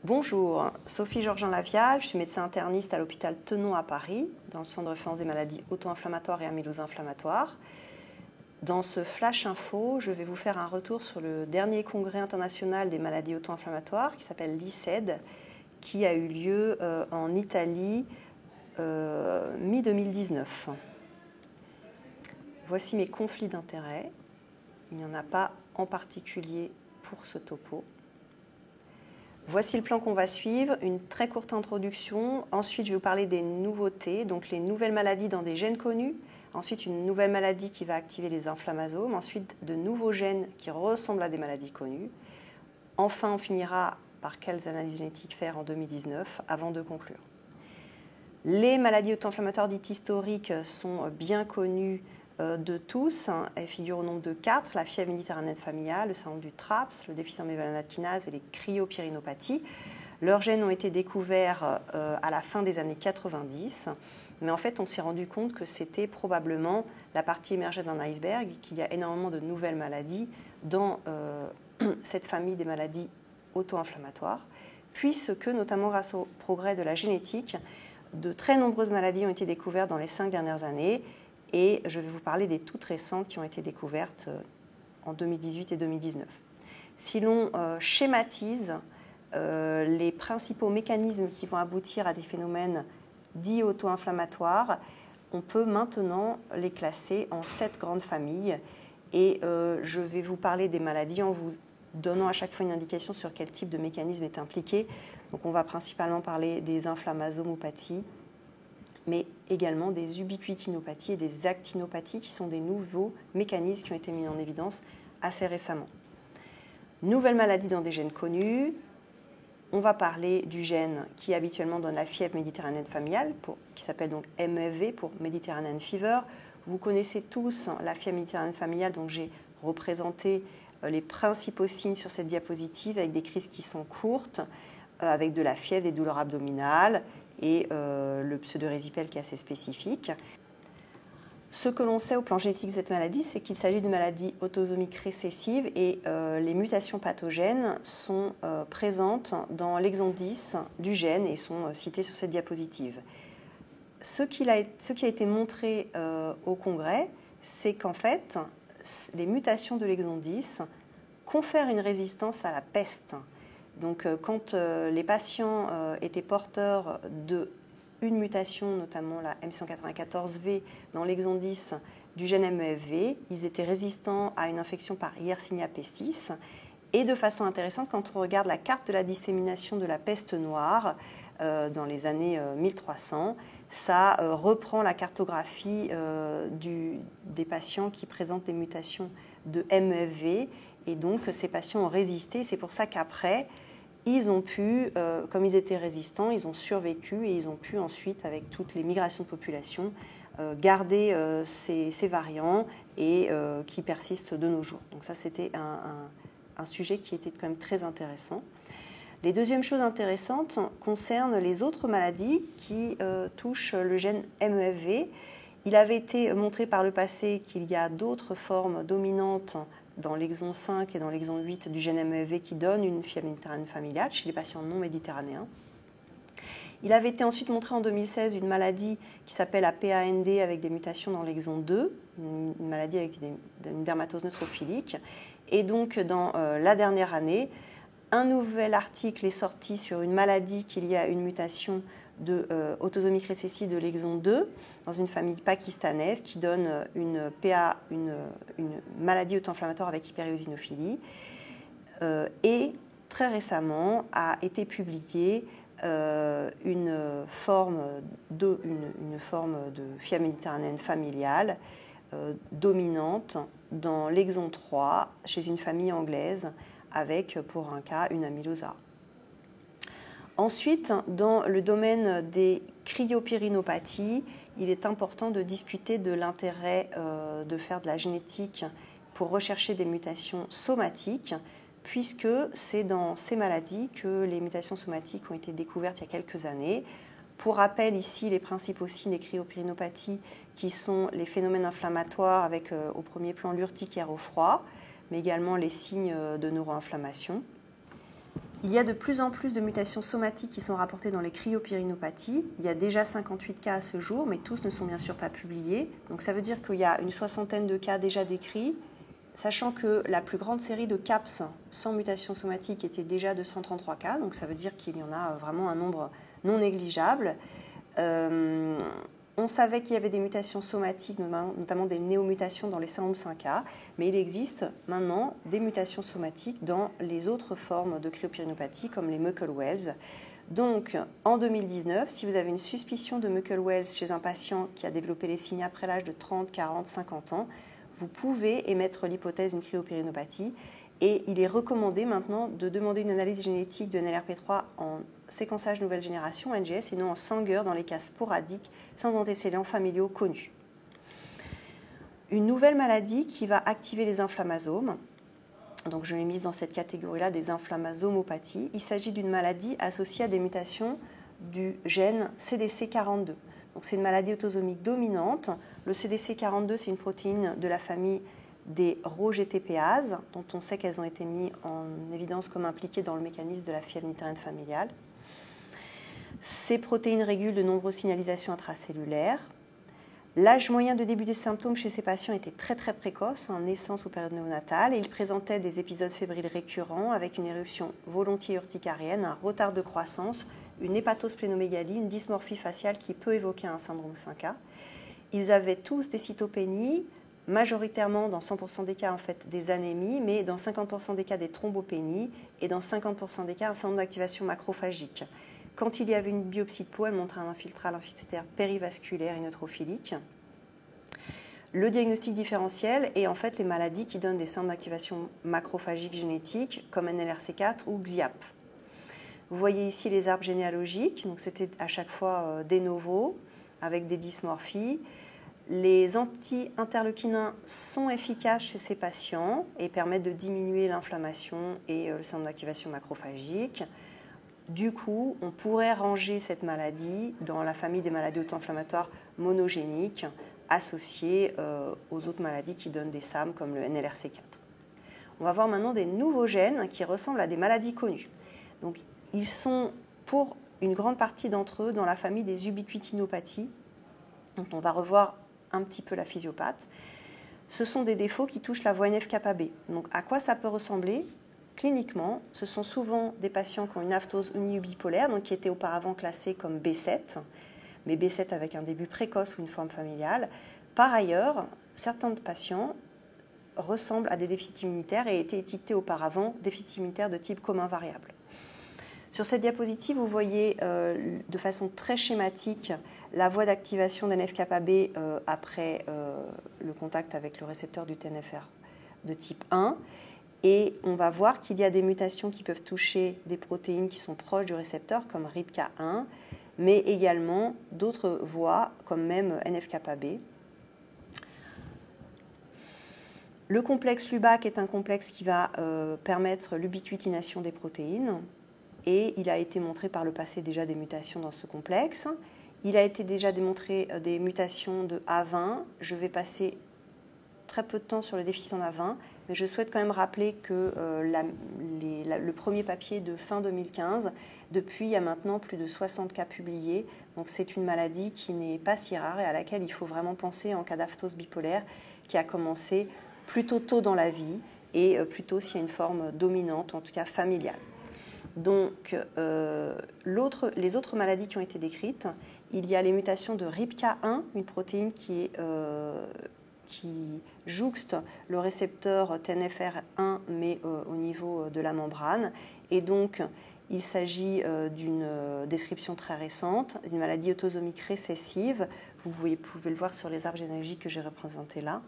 Bonjour, Sophie Georgin-Lavial, je suis médecin interniste à l'hôpital Tenon à Paris, dans le centre de référence des maladies auto-inflammatoires et amylose-inflammatoires. Dans ce Flash Info, je vais vous faire un retour sur le dernier congrès international des maladies auto-inflammatoires qui s'appelle l'ICED, qui a eu lieu en Italie mi-2019. Voici mes conflits d'intérêts. Il n'y en a pas en particulier pour ce topo. Voici le plan qu'on va suivre, une très courte introduction. Ensuite, je vais vous parler des nouveautés, donc les nouvelles maladies dans des gènes connus. Ensuite, une nouvelle maladie qui va activer les inflammasomes. Ensuite, de nouveaux gènes qui ressemblent à des maladies connues. Enfin, on finira par quelles analyses génétiques faire en 2019 avant de conclure. Les maladies auto-inflammatoires dites historiques sont bien connues de tous. Elles figurent au nombre de 4, la fièvre méditerranéenne familiale, le syndrome du TRAPS, le déficient mévalonate kinase et les cryopyrénopathies. Leurs gènes ont été découverts à la fin des années 90, mais en fait on s'est rendu compte que c'était probablement la partie émergée d'un iceberg, qu'il y a énormément de nouvelles maladies dans cette famille des maladies auto-inflammatoires, puisque notamment grâce au progrès de la génétique, de très nombreuses maladies ont été découvertes dans les 5 dernières années. Et je vais vous parler des toutes récentes qui ont été découvertes en 2018 et 2019. Si l'on schématise les principaux mécanismes qui vont aboutir à des phénomènes dits auto-inflammatoires, on peut maintenant les classer en 7 grandes familles. Et je vais vous parler des maladies en vous donnant à chaque fois une indication sur quel type de mécanisme est impliqué. Donc on va principalement parler des inflammasomopathies, mais également des ubiquitinopathies et des actinopathies qui sont des nouveaux mécanismes qui ont été mis en évidence assez récemment. Nouvelles maladies dans des gènes connus. On va parler du gène qui habituellement donne la fièvre méditerranéenne familiale, qui s'appelle donc MEFV pour Mediterranean Fever. Vous connaissez tous la fièvre méditerranéenne familiale, donc j'ai représenté les principaux signes sur cette diapositive avec des crises qui sont courtes, avec de la fièvre, des douleurs abdominales, et le pseudorésipel qui est assez spécifique. Ce que l'on sait au plan génétique de cette maladie, c'est qu'il s'agit d'une maladie autosomique récessive et les mutations pathogènes sont présentes dans l'exon 10 du gène et sont citées sur cette diapositive. Ce qui a été montré au congrès, c'est qu'en fait, les mutations de l'exon 10 confèrent une résistance à la peste. Donc, quand les patients étaient porteurs d'une mutation, notamment la M194V dans l'exon 10 du gène MEFV, ils étaient résistants à une infection par Yersinia pestis. Et de façon intéressante, quand on regarde la carte de la dissémination de la peste noire dans les années 1300, ça reprend la cartographie des patients qui présentent des mutations de MEFV. Et donc, ces patients ont résisté. C'est pour ça qu'après, ils ont pu, comme ils étaient résistants, ils ont survécu et ils ont pu ensuite, avec toutes les migrations de population, garder ces variants et qui persistent de nos jours. Donc ça, c'était un sujet qui était quand même très intéressant. Les deuxièmes choses intéressantes concernent les autres maladies qui touchent le gène MEFV. Il avait été montré par le passé qu'il y a d'autres formes dominantes dans l'exon 5 et dans l'exon 8 du gène MEFV qui donnent une fièvre méditerranéenne familiale chez les patients non méditerranéens. Il avait été ensuite montré en 2016 une maladie qui s'appelle la PAND avec des mutations dans l'exon 2, une maladie avec une dermatose neutrophilique. Et donc dans la dernière année, un nouvel article est sorti sur une maladie qu'il y a une mutation de autosomique récessive de l'exon 2 dans une famille pakistanaise qui donne une maladie auto-inflammatoire avec hyperéosinophilie. Et très récemment a été publiée une forme de fièvre méditerranéenne familiale dominante dans l'exon 3 chez une famille anglaise avec, pour un cas, une amylose A. Ensuite, dans le domaine des cryopyrénopathies, il est important de discuter de l'intérêt de faire de la génétique pour rechercher des mutations somatiques, puisque c'est dans ces maladies que les mutations somatiques ont été découvertes il y a quelques années. Pour rappel, ici, les principaux signes des cryopyrénopathies qui sont les phénomènes inflammatoires avec au premier plan l'urticaire au froid, mais également les signes de neuroinflammation. Il y a de plus en plus de mutations somatiques qui sont rapportées dans les cryopyrénopathies. Il y a déjà 58 cas à ce jour, mais tous ne sont bien sûr pas publiés. Donc ça veut dire qu'il y a une soixantaine de cas déjà décrits, sachant que la plus grande série de CAPS sans mutation somatique était déjà de 133 cas. Donc ça veut dire qu'il y en a vraiment un nombre non négligeable. On savait qu'il y avait des mutations somatiques, notamment des néomutations dans les syndromes 5A, mais il existe maintenant des mutations somatiques dans les autres formes de cryopyrénopathie, comme les Muckle-Wells. Donc, en 2019, si vous avez une suspicion de Muckle-Wells chez un patient qui a développé les signes après l'âge de 30, 40, 50 ans, vous pouvez émettre l'hypothèse d'une cryopyrénopathie. Et il est recommandé maintenant de demander une analyse génétique de NLRP3 en séquençage nouvelle génération, NGS, et non en Sanger dans les cas sporadiques sans antécédents familiaux connus. Une nouvelle maladie qui va activer les inflammasomes, donc je l'ai mise dans cette catégorie-là des inflammasomopathies. Il s'agit d'une maladie associée à des mutations du gène CDC42. Donc c'est une maladie autosomique dominante. Le CDC42, c'est une protéine de la famille des Rho-GTPases, dont on sait qu'elles ont été mises en évidence comme impliquées dans le mécanisme de la fièvre nitarienne familiale. Ces protéines régulent de nombreuses signalisations intracellulaires. L'âge moyen de début des symptômes chez ces patients était très très précoce, en naissance ou période néonatale, et ils présentaient des épisodes fébriles récurrents avec une éruption volontiers urticarienne, un retard de croissance, une hépatosplénomégalie, une dysmorphie faciale qui peut évoquer un syndrome 5A. Ils avaient tous des cytopénies, majoritairement dans 100% des cas en fait des anémies, mais dans 50% des cas des thrombopénies et dans 50% des cas un syndrome d'activation macrophagique. Quand il y avait une biopsie de peau, elle montrait un infiltrat lymphocytaire périvasculaire et neutrophilique. Le diagnostic différentiel est en fait les maladies qui donnent des syndromes d'activation macrophagique génétique comme NLRC4 ou XIAP. Vous voyez ici les arbres généalogiques, donc c'était à chaque fois de novo avec des dysmorphies. Les anti-interleukinins sont efficaces chez ces patients et permettent de diminuer l'inflammation et le syndrome d'activation macrophagique. Du coup, on pourrait ranger cette maladie dans la famille des maladies auto-inflammatoires monogéniques associées aux autres maladies qui donnent des SAM comme le NLRC4. On va voir maintenant des nouveaux gènes qui ressemblent à des maladies connues. Donc, ils sont pour une grande partie d'entre eux dans la famille des ubiquitinopathies. Donc, on va revoir un petit peu la physiopathe. Ce sont des défauts qui touchent la voie NF-kappa B. Donc, à quoi ça peut ressembler ? Cliniquement, ce sont souvent des patients qui ont une aphthose unibipolaire, donc qui étaient auparavant classés comme B7, mais B7 avec un début précoce ou une forme familiale. Par ailleurs, certains patients ressemblent à des déficits immunitaires et étaient étiquetés auparavant déficits immunitaires de type commun variable. Sur cette diapositive, vous voyez de façon très schématique la voie d'activation d'NF-kappa B après le contact avec le récepteur du TNFR de type 1. Et on va voir qu'il y a des mutations qui peuvent toucher des protéines qui sont proches du récepteur, comme RIPK1, mais également d'autres voies, comme même NF-kappa B. Le complexe LUBAC est un complexe qui va permettre l'ubiquitination des protéines, et il a été montré par le passé déjà des mutations dans ce complexe. Il a été déjà démontré des mutations de A20. Je vais passer très peu de temps sur le déficit en A20, mais je souhaite quand même rappeler que le premier papier de fin 2015, depuis il y a maintenant plus de 60 cas publiés, donc c'est une maladie qui n'est pas si rare et à laquelle il faut vraiment penser en cas d'aphthose bipolaire qui a commencé plutôt tôt dans la vie et plutôt s'il y a une forme dominante, en tout cas familiale. Donc les autres maladies qui ont été décrites, il y a les mutations de RIPK1, une protéine qui jouxte le récepteur TNFR1 mais au niveau de la membrane. Et donc, il s'agit d'une description très récente, d'une maladie autosomique récessive. Vous pouvez le voir sur les arbres généalogiques que j'ai représentés là.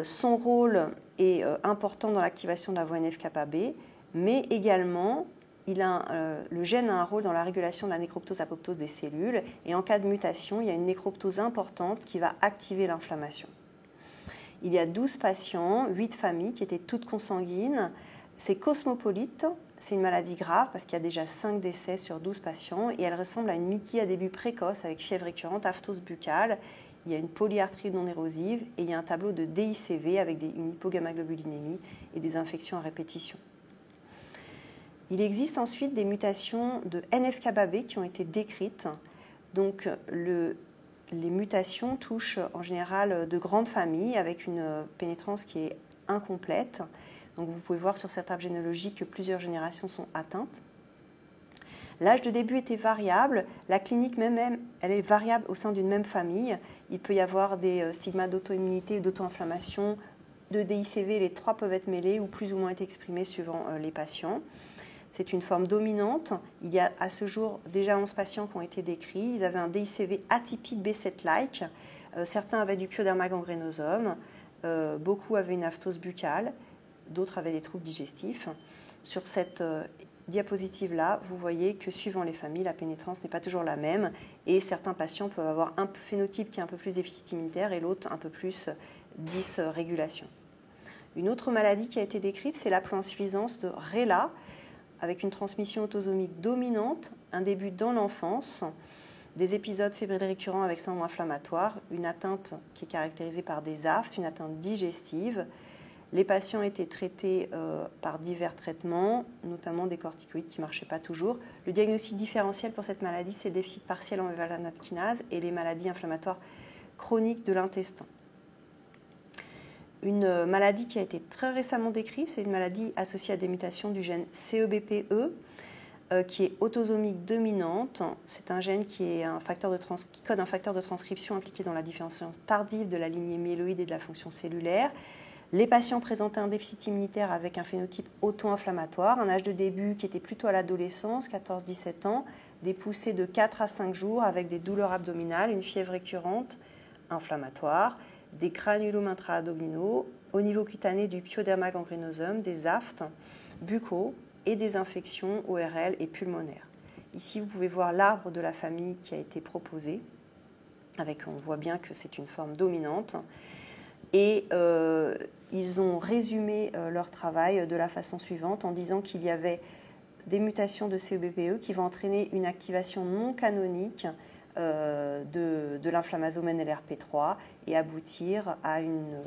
Son rôle est important dans l'activation de la voie NF-kappa B, mais également, le gène a un rôle dans la régulation de la nécroptose-apoptose des cellules et en cas de mutation, il y a une nécroptose importante qui va activer l'inflammation. Il y a 12 patients, 8 familles qui étaient toutes consanguines. C'est cosmopolite, c'est une maladie grave parce qu'il y a déjà 5 décès sur 12 patients et elle ressemble à une Mickey à début précoce avec fièvre récurrente, aphthose buccale. Il y a une polyarthrite non érosive et il y a un tableau de DICV avec une hypogammaglobulinémie et des infections à répétition. Il existe ensuite des mutations de NF-κB qui ont été décrites. Donc, les mutations touchent en général de grandes familles avec une pénétrance qui est incomplète. Donc, vous pouvez voir sur cet arbre généalogique que plusieurs générations sont atteintes. L'âge de début était variable. La clinique même, elle est variable au sein d'une même famille. Il peut y avoir des stigmates d'auto-immunité ou d'auto-inflammation, de DICV. Les trois peuvent être mêlés ou plus ou moins être exprimés suivant les patients. C'est une forme dominante. Il y a à ce jour déjà 11 patients qui ont été décrits. Ils avaient un DICV atypique B7-like. Certains avaient du pyoderma gangrenosum. Beaucoup avaient une aphthose buccale. D'autres avaient des troubles digestifs. Sur cette diapositive-là, vous voyez que suivant les familles, la pénétrance n'est pas toujours la même et certains patients peuvent avoir un phénotype qui est un peu plus déficit immunitaire et l'autre un peu plus dysrégulation. Une autre maladie qui a été décrite, c'est l'haploinsuffisance de RELA avec une transmission autosomique dominante, un début dans l'enfance, des épisodes fébriles récurrents avec syndrome inflammatoire, une atteinte qui est caractérisée par des aftes, une atteinte digestive. Les patients étaient traités par divers traitements, notamment des corticoïdes qui ne marchaient pas toujours. Le diagnostic différentiel pour cette maladie, c'est le déficit partiel en mévalonate kinase et les maladies inflammatoires chroniques de l'intestin. Une maladie qui a été très récemment décrite, c'est une maladie associée à des mutations du gène CEBPE, qui est autosomique dominante. C'est un gène qui code un facteur de transcription impliqué dans la différenciation tardive de la lignée myéloïde et de la fonction cellulaire. Les patients présentaient un déficit immunitaire avec un phénotype auto-inflammatoire, un âge de début qui était plutôt à l'adolescence, 14-17 ans, des poussées de 4 à 5 jours avec des douleurs abdominales, une fièvre récurrente inflammatoire, des granulomes intra-abdominaux, au niveau cutané du pyoderma gangrenosum, des aftes buccaux et des infections ORL et pulmonaires. Ici, vous pouvez voir l'arbre de la famille qui a été proposé, on voit bien que c'est une forme dominante. Et ils ont résumé leur travail de la façon suivante en disant qu'il y avait des mutations de CEBPE qui vont entraîner une activation non canonique de l'inflammasome NLRP3 et aboutir à une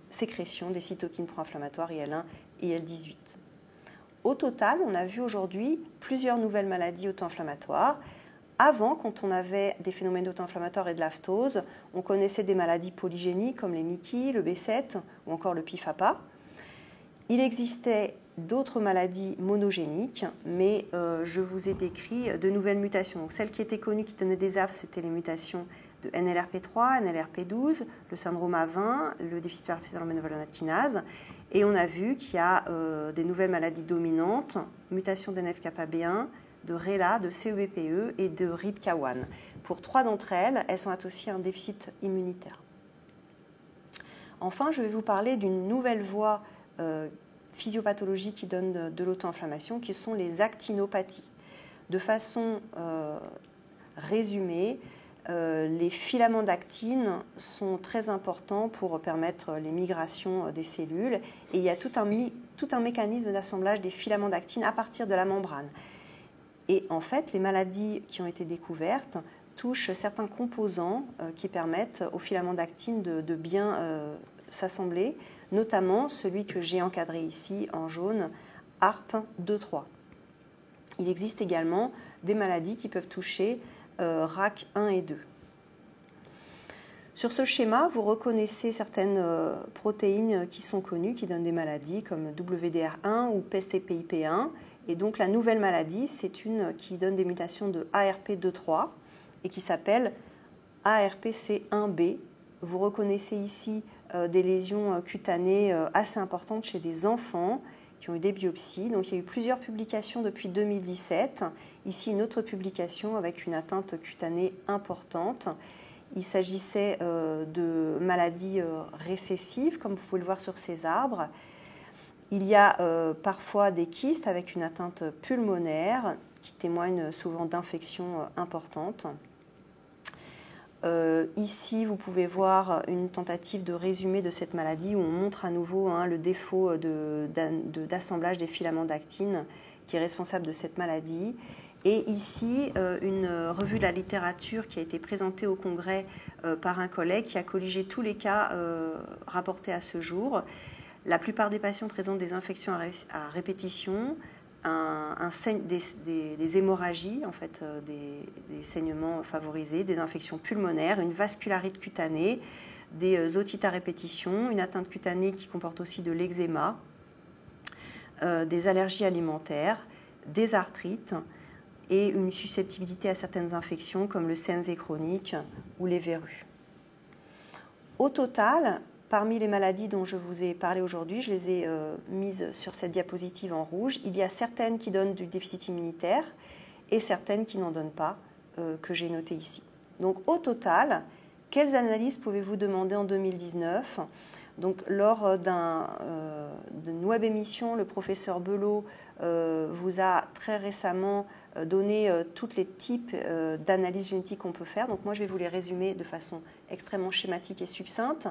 sécrétion des cytokines pro-inflammatoires IL1 et IL18. Au total, on a vu aujourd'hui plusieurs nouvelles maladies auto-inflammatoires. Avant, quand on avait des phénomènes d'auto-inflammatoires et de l'aphthose, on connaissait des maladies polygéniques comme les MICI, le B7 ou encore le PIFAPA. Il existait d'autres maladies monogéniques, mais je vous ai décrit de nouvelles mutations. Donc, celles qui étaient connues, qui donnaient des aftes, c'était les mutations de NLRP3, NLRP12, le syndrome A20, le déficit perfectible en mévalonate kinase. Et on a vu qu'il y a des nouvelles maladies dominantes, mutation d'NF-κB1, de RELA, de CEBPE et de RIPK1. Pour 3 d'entre elles, elles sont associées à un déficit immunitaire. Enfin, je vais vous parler d'une nouvelle voie physiopathologique qui donne de l'auto-inflammation, qui sont les actinopathies. De façon résumée, les filaments d'actine sont très importants pour permettre les migrations des cellules et il y a tout un mécanisme d'assemblage des filaments d'actine à partir de la membrane. Et en fait, les maladies qui ont été découvertes touchent certains composants qui permettent aux filaments d'actine de bien s'assembler, notamment celui que j'ai encadré ici en jaune, ARP2-3. Il existe également des maladies qui peuvent toucher RAC1 et 2. Sur ce schéma, vous reconnaissez certaines protéines qui sont connues, qui donnent des maladies comme WDR1 ou PSTPIP1. Et donc la nouvelle maladie, c'est une qui donne des mutations de ARP2-3 et qui s'appelle ARPC1B. Vous reconnaissez ici des lésions cutanées assez importantes chez des enfants qui ont eu des biopsies. Donc il y a eu plusieurs publications depuis 2017. Ici une autre publication avec une atteinte cutanée importante. Il s'agissait de maladies récessives, comme vous pouvez le voir sur ces arbres. Il y a parfois des kystes avec une atteinte pulmonaire qui témoignent souvent d'infections importantes. Ici, vous pouvez voir une tentative de résumé de cette maladie où on montre à nouveau le défaut d'assemblage des filaments d'actine qui est responsable de cette maladie. Et ici, une revue de la littérature qui a été présentée au congrès par un collègue qui a colligé tous les cas rapportés à ce jour. La plupart des patients présentent des infections à répétition, des hémorragies, en fait, des saignements favorisés, des infections pulmonaires, une vascularite cutanée, des otites à répétition, une atteinte cutanée qui comporte aussi de l'eczéma, des allergies alimentaires, des arthrites et une susceptibilité à certaines infections comme le CMV chronique ou les verrues. Au total, parmi les maladies dont je vous ai parlé aujourd'hui, je les ai mises sur cette diapositive en rouge. Il y a certaines qui donnent du déficit immunitaire et certaines qui n'en donnent pas, que j'ai notées ici. Donc au total, quelles analyses pouvez-vous demander en 2019 ? Donc, lors d'une web émission, le professeur Belot vous a très récemment donné tous les types d'analyses génétiques qu'on peut faire. Donc moi, je vais vous les résumer de façon extrêmement schématique et succincte.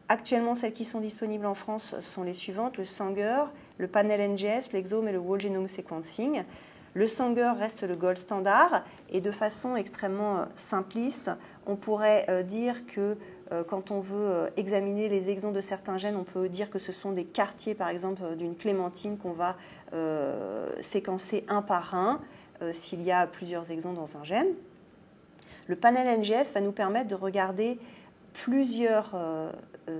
Actuellement, celles qui sont disponibles en France sont les suivantes, le Sanger, le panel NGS, l'exome et le whole genome sequencing. Le Sanger reste le gold standard et de façon extrêmement simpliste, on pourrait dire que quand on veut examiner les exons de certains gènes, on peut dire que ce sont des quartiers, par exemple, d'une clémentine qu'on va séquencer un par un s'il y a plusieurs exons dans un gène. Le panel NGS va nous permettre de regarder plusieurs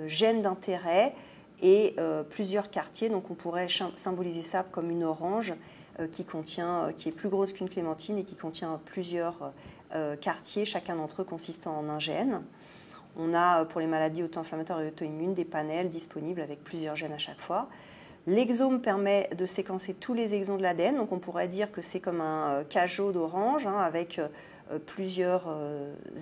gènes d'intérêt et plusieurs quartiers. Donc on pourrait symboliser ça comme une orange qui est plus grosse qu'une clémentine et qui contient plusieurs quartiers, chacun d'entre eux consistant en un gène. On a, pour les maladies auto-inflammatoires et auto-immunes, des panels disponibles avec plusieurs gènes à chaque fois. L'exome permet de séquencer tous les exons de l'ADN, donc on pourrait dire que c'est comme un cajot d'orange avec plusieurs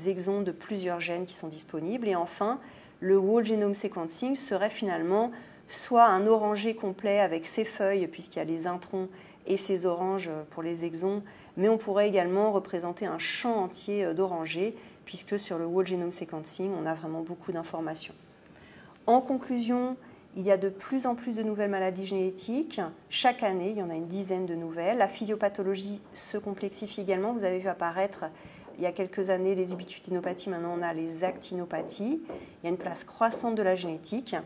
exons de plusieurs gènes qui sont disponibles. Et enfin, le whole genome sequencing serait finalement soit un orangé complet avec ses feuilles, puisqu'il y a les introns et ses oranges pour les exons, mais on pourrait également représenter un champ entier d'orangés, puisque sur le whole genome sequencing, on a vraiment beaucoup d'informations. En conclusion, il y a de plus en plus de nouvelles maladies génétiques. Chaque année, il y en a une dizaine de nouvelles. La physiopathologie se complexifie également. Vous avez vu apparaître il y a quelques années les ubiquitinopathies. Maintenant, on a les actinopathies. Il y a une place croissante de la génétique.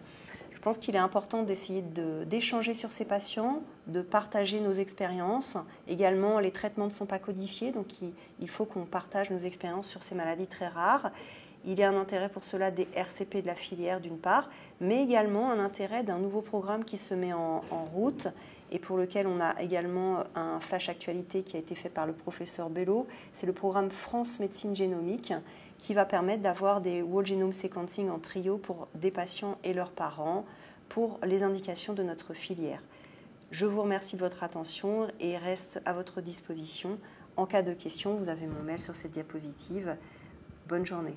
Je pense qu'il est important d'essayer d'échanger sur ces patients, de partager nos expériences. Également, les traitements ne sont pas codifiés, donc il faut qu'on partage nos expériences sur ces maladies très rares. Il y a un intérêt pour cela des RCP de la filière d'une part, mais également un intérêt d'un nouveau programme qui se met en route et pour lequel on a également un flash actualité qui a été fait par le professeur Belot. C'est le programme France Médecine Génomique qui va permettre d'avoir des whole genome sequencing en trio pour des patients et leurs parents pour les indications de notre filière. Je vous remercie de votre attention et reste à votre disposition. En cas de questions, vous avez mon mail sur cette diapositive. Bonne journée.